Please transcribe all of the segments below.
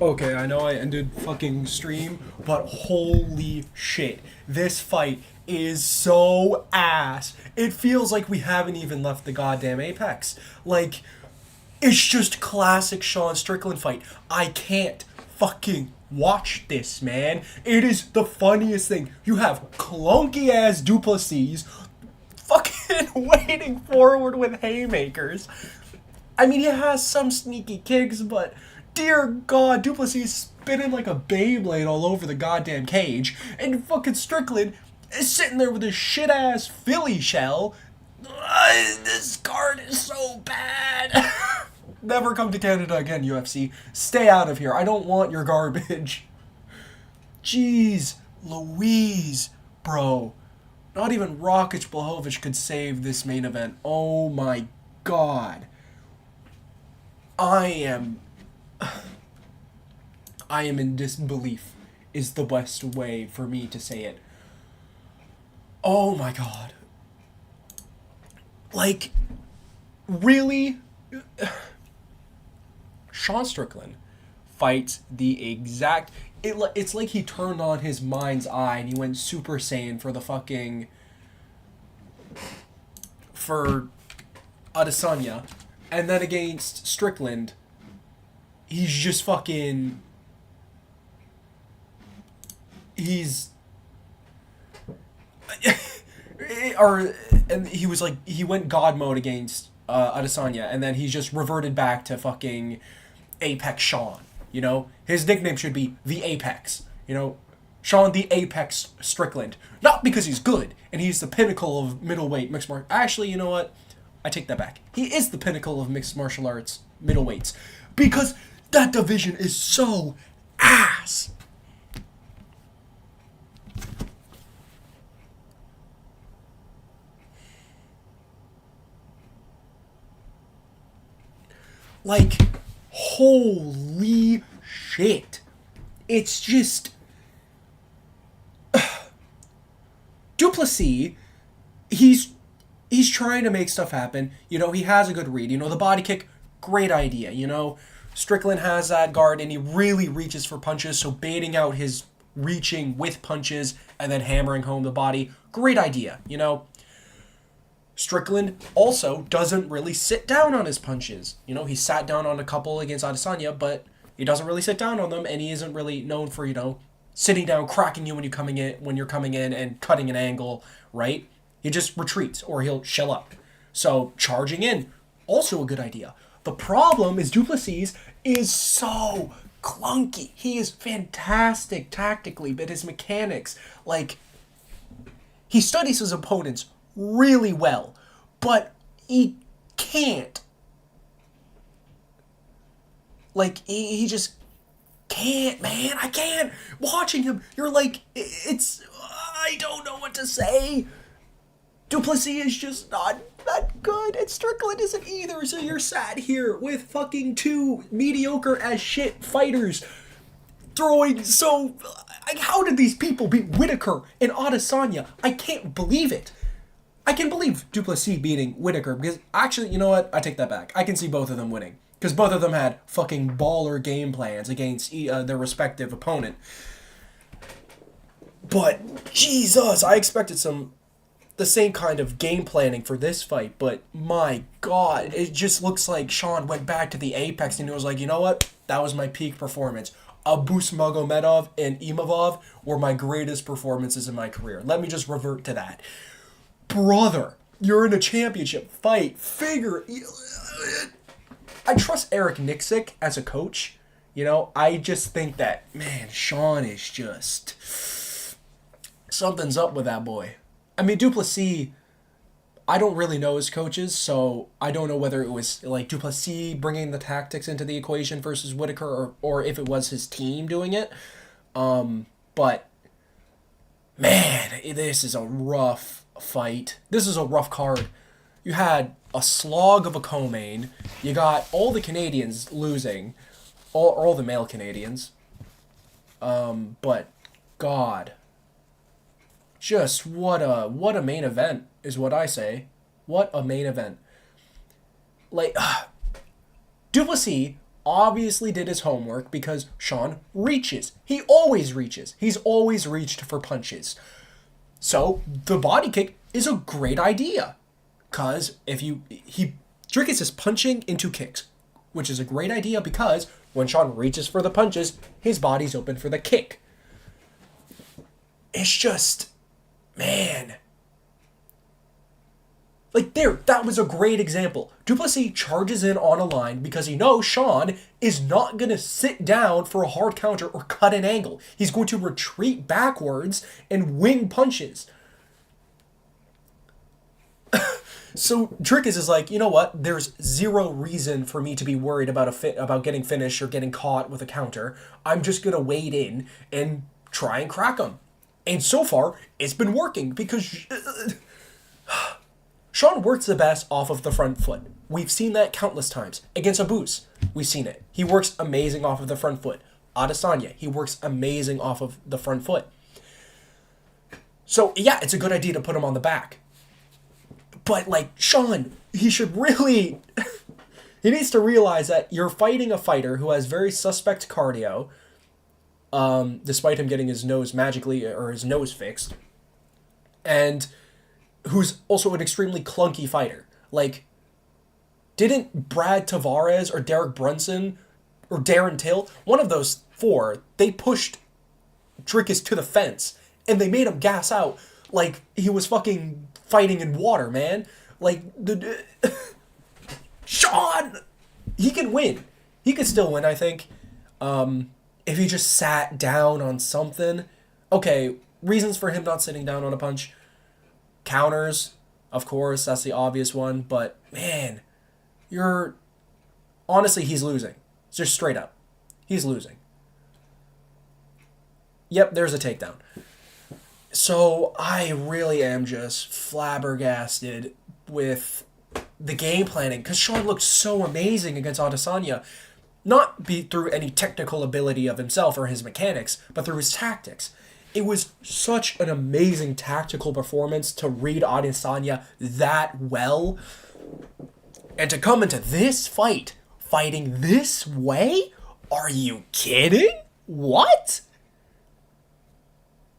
Okay, I know I ended fucking stream, but holy shit. This fight is so ass. It feels like we haven't even left the goddamn Apex. Like, it's just classic Sean Strickland fight. I can't fucking watch this, man. It is the funniest thing. You have clunky ass Duplessis fucking wading forward with haymakers. I mean, he has some sneaky kicks, but dear God, Duplessis is spinning like a Beyblade all over the goddamn cage, and fucking Strickland is sitting there with his shit ass Philly shell. This card is so bad. Never come to Canada again, UFC. Stay out of here. I don't want your garbage. Jeez Louise, bro. Not even Rokic Blahovic could save this main event. Oh my God. I am I am in disbelief is the best way for me to say it. Oh my God. Like, really? Sean Strickland fights the exact. It's like he turned on his mind's eye and he went Super Saiyan for the fucking. For Adesanya. And then against Strickland, he's just fucking. He's. Or and he was like he went God mode against Adesanya, and then he's just reverted back to fucking Apex Sean. You know, his nickname should be the Apex. You know, Sean the Apex Strickland, not because he's good and he's the pinnacle of middleweight mixed martial. Actually, you know what? I take that back. He is the pinnacle of mixed martial arts middleweights because that division is so ass. Like, holy shit. It's just. Duplessis, he's trying to make stuff happen. You know, he has a good read. You know, the body kick, great idea. You know, Strickland has that guard and he really reaches for punches, so baiting out his reaching with punches and then hammering home the body, great idea. You know, Strickland also doesn't really sit down on his punches. You know, he sat down on a couple against Adesanya, but he doesn't really sit down on them, and he isn't really known for, you know, sitting down, cracking you when you're coming in and cutting an angle, right? He just retreats or he'll shell up. So charging in, also a good idea. The problem is Duplessis is so clunky. He is fantastic tactically, but his mechanics, like, he studies his opponents really well, but he can't. Like, he just can't, man. I can't. Watching him, you're like, it's. I don't know what to say. Duplessis is just not that good, and Strickland isn't either, so you're sat here with fucking two mediocre as shit fighters throwing so. Like, how did these people beat Whitaker and Adesanya? I can't believe it. I can believe Duplessis beating Whitaker because actually, you know what? I take that back. I can see both of them winning because both of them had fucking baller game plans against their respective opponent. But Jesus, I expected the same kind of game planning for this fight, but my God, it just looks like Sean went back to the Apex and he was like, you know what? That was my peak performance. Abus Magomedov and Imavov were my greatest performances in my career. Let me just revert to that. Brother, you're in a championship fight. I trust Eric Nixick as a coach. You know, I just think that, man, Sean is just. Something's up with that boy. I mean, Duplessis, I don't really know his coaches, so I don't know whether it was like Duplessis bringing the tactics into the equation versus Whitaker or if it was his team doing it. But, man, this is a rough fight. This is a rough card. You had a slog of a co-main. You got all the Canadians losing, all the male Canadians. But God, just what a main event is what I say. What a main event. Like Duplessis obviously did his homework because Sean reaches. He always reaches. He's always reached for punches. So the body kick is a great idea. Because Dricus is punching into kicks, which is a great idea because when Sean reaches for the punches, his body's open for the kick. It's just, man. Like that was a great example. Du Plessis charges in on a line because he knows Sean is not going to sit down for a hard counter or cut an angle. He's going to retreat backwards and wing punches. So Dricus is like, you know what? There's zero reason for me to be worried about getting finished or getting caught with a counter. I'm just going to wade in and try and crack him. And so far, it's been working because Sean works the best off of the front foot. We've seen that countless times. Against Abus, we've seen it. He works amazing off of the front foot. Adesanya, he works amazing off of the front foot. So, yeah, it's a good idea to put him on the back. But, like, Sean, he should really... he needs to realize that you're fighting a fighter who has very suspect cardio, despite him getting his nose fixed, and who's also an extremely clunky fighter. Like, didn't Brad Tavares or Derek Brunson or Darren Till, one of those four, they pushed Dricus to the fence, and they made him gas out like he was fucking fighting in water, man. Like, Sean! He can win. He could still win, I think. If he just sat down on something. Okay, reasons for him not sitting down on a punch. Counters, of course, that's the obvious one. But, man, honestly, he's losing. Just straight up. He's losing. Yep, there's a takedown. So I really am just flabbergasted with the game planning because Sean looked so amazing against Adesanya. Not through any technical ability of himself or his mechanics, but through his tactics. It was such an amazing tactical performance to read Adesanya that well. And to come into this fight, fighting this way? Are you kidding? What?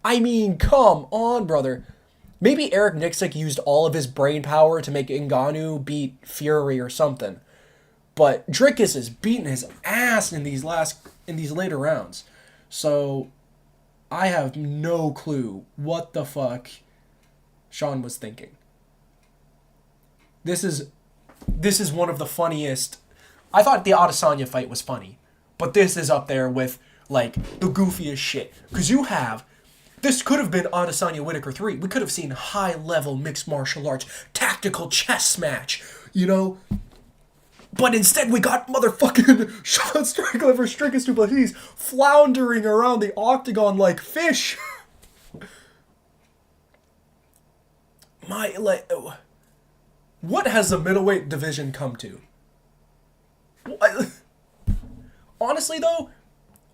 I mean, come on, brother. Maybe Eric Nixick used all of his brain power to make Ngannou beat Fury or something. But Dricus is beating his ass in these later rounds. So I have no clue what the fuck Sean was thinking. This is one of the funniest. I thought the Adesanya fight was funny, but this is up there with like the goofiest shit. Because this could have been Adesanya Whitaker 3. We could have seen high-level mixed martial arts, tactical chess match, you know? But instead we got motherfucking Sean Strickland versus Dricus du Plessis floundering around the octagon like fish. What has the middleweight division come to? Honestly, though,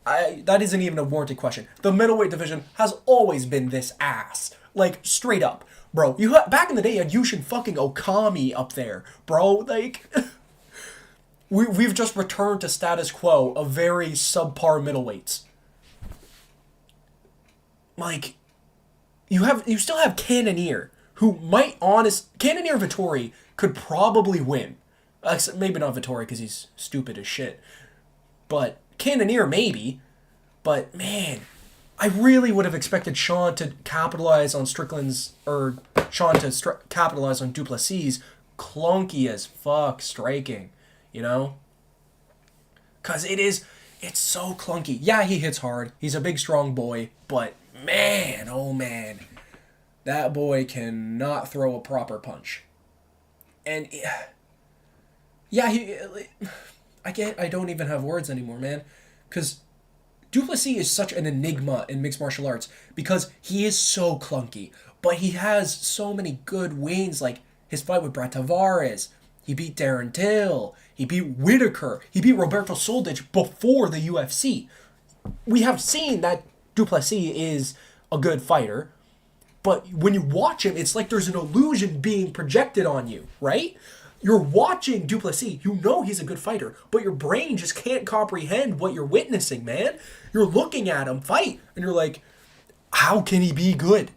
that isn't even a warranted question. The middleweight division has always been this ass. Like, straight up. Bro, back in the day, you had Yushin fucking Okami up there. Bro, like... We've just returned to status quo of very subpar middleweights. Like, you still have Cannonier, who Cannonier Vettori could probably win. Maybe not Vettori, because he's stupid as shit. But Cannonier, maybe. But, man, I really would have expected Sean to capitalize on capitalize on du Plessis' clunky as fuck striking. You know? Because it's so clunky. Yeah, he hits hard. He's a big, strong boy. But, man, oh man. That boy cannot throw a proper punch. And, yeah, I don't even have words anymore, man. Because du Plessis is such an enigma in mixed martial arts. Because he is so clunky. But he has so many good wins. Like, his fight with Brad Tavares. He beat Darren Till. He beat Whitaker. He beat Roberto Soldic before the UFC. We have seen that du Plessis is a good fighter. But when you watch him, it's like there's an illusion being projected on you, right? You're watching Duplessis. You know he's a good fighter, but your brain just can't comprehend what you're witnessing, man. You're looking at him fight, and you're like, how can he be good?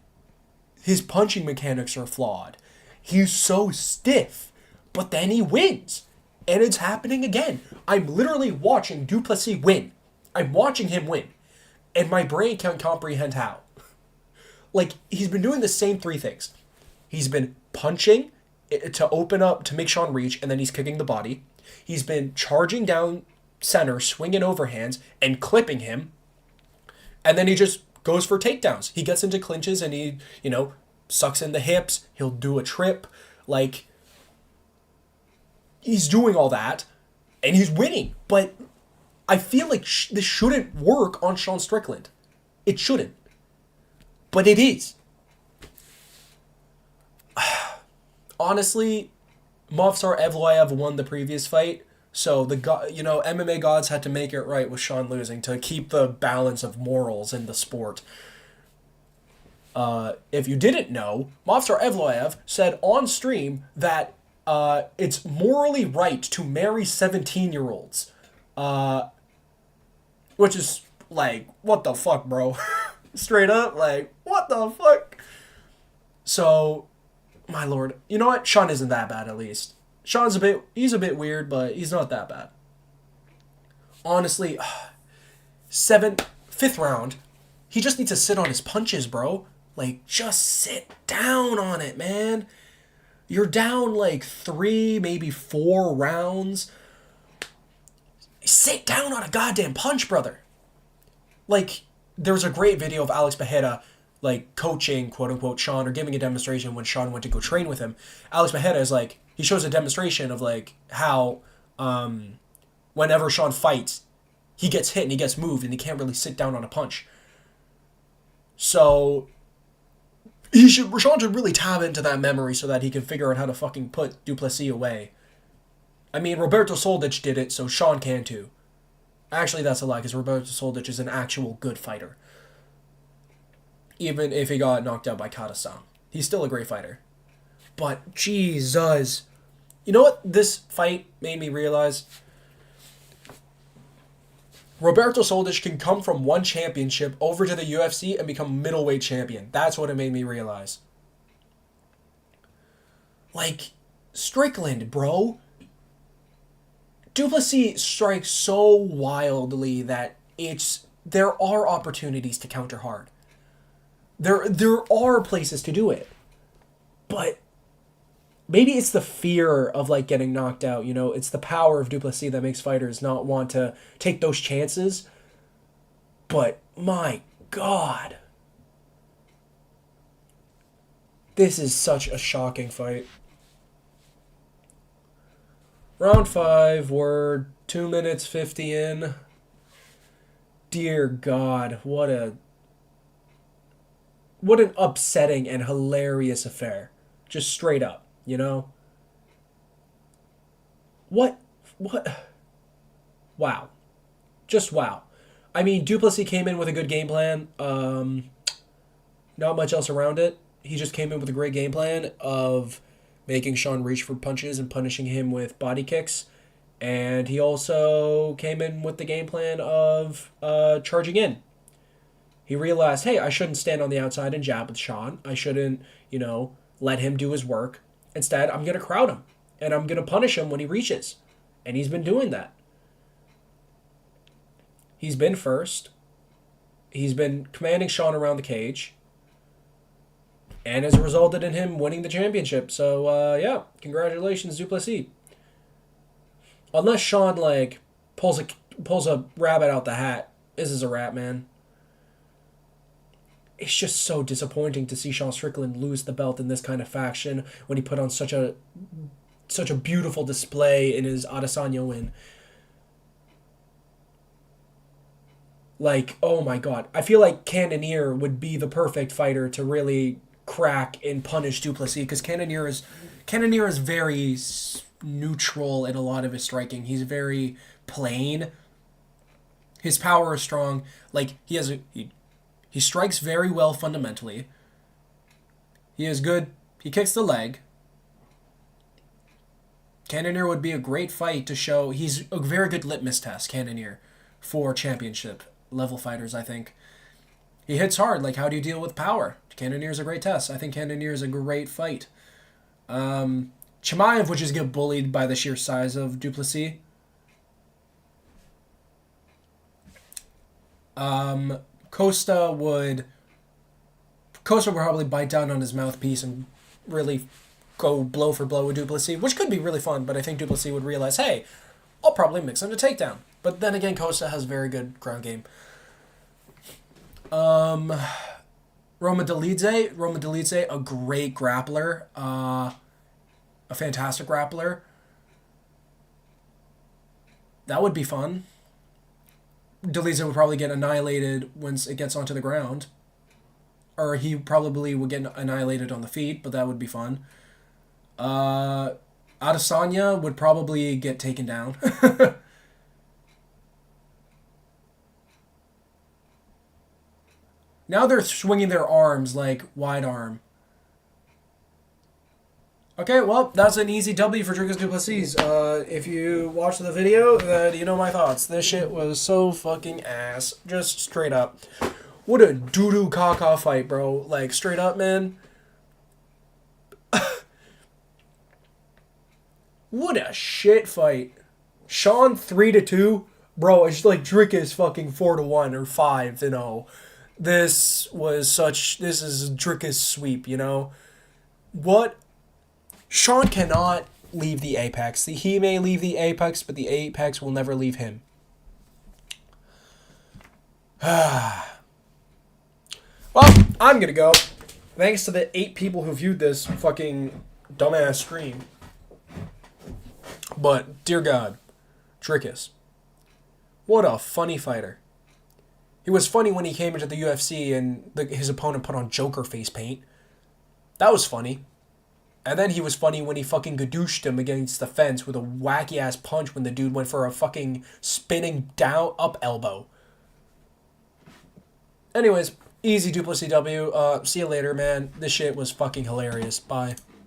His punching mechanics are flawed. He's so stiff, but then he wins. And it's happening again. I'm literally watching Duplessis win. I'm watching him win. And my brain can't comprehend how. Like, he's been doing the same three things. He's been punching to open up, to make Sean reach, and then he's kicking the body. He's been charging down center, swinging overhands, and clipping him. And then he just goes for takedowns. He gets into clinches and he, sucks in the hips. He'll do a trip. Like, he's doing all that, and he's winning. But I feel like this shouldn't work on Sean Strickland. It shouldn't. But it is. Honestly, Movsar Evloev won the previous fight, so MMA gods had to make it right with Sean losing to keep the balance of morals in the sport. If you didn't know, Movsar Evloev said on stream that it's morally right to marry 17-year-olds. Which is, like, what the fuck, bro? Straight up, like, what the fuck? So, my lord. You know what? Sean isn't that bad, at least. He's a bit weird, but he's not that bad. Honestly, fifth round, he just needs to sit on his punches, bro. Like, just sit down on it, man. You're down, like, 3, maybe 4 rounds. Sit down on a goddamn punch, brother. Like, there was a great video of Alex Bejeda, like, coaching, quote-unquote, Sean, or giving a demonstration when Sean went to go train with him. Alex Bejeda is, like, he shows a demonstration of, like, how whenever Sean fights, he gets hit and he gets moved and he can't really sit down on a punch. So, Sean should really tap into that memory so that he can figure out how to fucking put Duplessis away. I mean, Roberto Soldic did it, so Sean can too. Actually, that's a lie, because Roberto Soldic is an actual good fighter. Even if he got knocked out by Kata-san. He's still a great fighter. But, Jesus. You know what this fight made me realize? Roberto Soldic can come from one championship over to the UFC and become middleweight champion. That's what it made me realize. Like, Strickland, bro. Duplessis strikes so wildly that there are opportunities to counter hard. There are places to do it. But maybe it's the fear of, like, getting knocked out, It's the power of Duplessis that makes fighters not want to take those chances. But, my God. This is such a shocking fight. Round 5, we're 2 minutes 50 in. Dear God, what an upsetting and hilarious affair. Just straight up, What? Wow. Just wow. I mean, Duplessis came in with a good game plan. Not much else around it. He just came in with a great game plan of making Sean reach for punches and punishing him with body kicks. And he also came in with the game plan of charging in. He realized, hey, I shouldn't stand on the outside and jab with Sean. I shouldn't, let him do his work. Instead, I'm going to crowd him. And I'm going to punish him when he reaches. And he's been doing that. He's been first. He's been commanding Sean around the cage. And has resulted in him winning the championship. So, yeah, congratulations, Duplessis. Unless Sean, like, pulls a rabbit out the hat, this is a wrap, man. It's just so disappointing to see Sean Strickland lose the belt in this kind of fashion when he put on such a beautiful display in his Adesanya win. Like, oh my God. I feel like Cannonier would be the perfect fighter to really crack and punish Duplessis, because Cannonier is very neutral in a lot of his striking. He's very plain. His power is strong. Like, he strikes very well fundamentally. He is good. He kicks the leg. Cannonier would be a great fight to show. He's a very good litmus test, Cannonier, for championship level fighters, I think. He hits hard. Like, how do you deal with power? Cannonier is a great test. I think Cannonier is a great fight. Chimaev would just get bullied by the sheer size of Duplessis. Costa would probably bite down on his mouthpiece and really go blow for blow with Duplessis, which could be really fun, but I think Duplessis would realize, hey, I'll probably mix him to takedown. But then again, Costa has very good ground game. Roma Dolidze, a great grappler, a fantastic grappler. That would be fun. Dolidze would probably get annihilated once it gets onto the ground. Or he probably would get annihilated on the feet, but that would be fun. Adesanya would probably get taken down. Now they're swinging their arms like wide arm. Okay, well, that's an easy W for Dricus Du Plessis. If you watched the video, then you know my thoughts. This shit was so fucking ass. Just straight up. What a doo-doo caca fight, bro. Like, straight up, man. What a shit fight. Sean 3-2. Bro, it's like Dricus fucking 4-1 or 5-0. This is Dricus sweep, you know? What? Sean cannot leave the apex. He may leave the apex, but the apex will never leave him. Well, I'm gonna go. Thanks to the 8 people who viewed this fucking dumbass stream. But, dear God, Dricus. What a funny fighter. He was funny when he came into the UFC and his opponent put on Joker face paint. That was funny. And then he was funny when he fucking gadooshed him against the fence with a wacky-ass punch when the dude went for a fucking spinning down up elbow. Anyways, easy Duplessis W. See you later, man. This shit was fucking hilarious. Bye.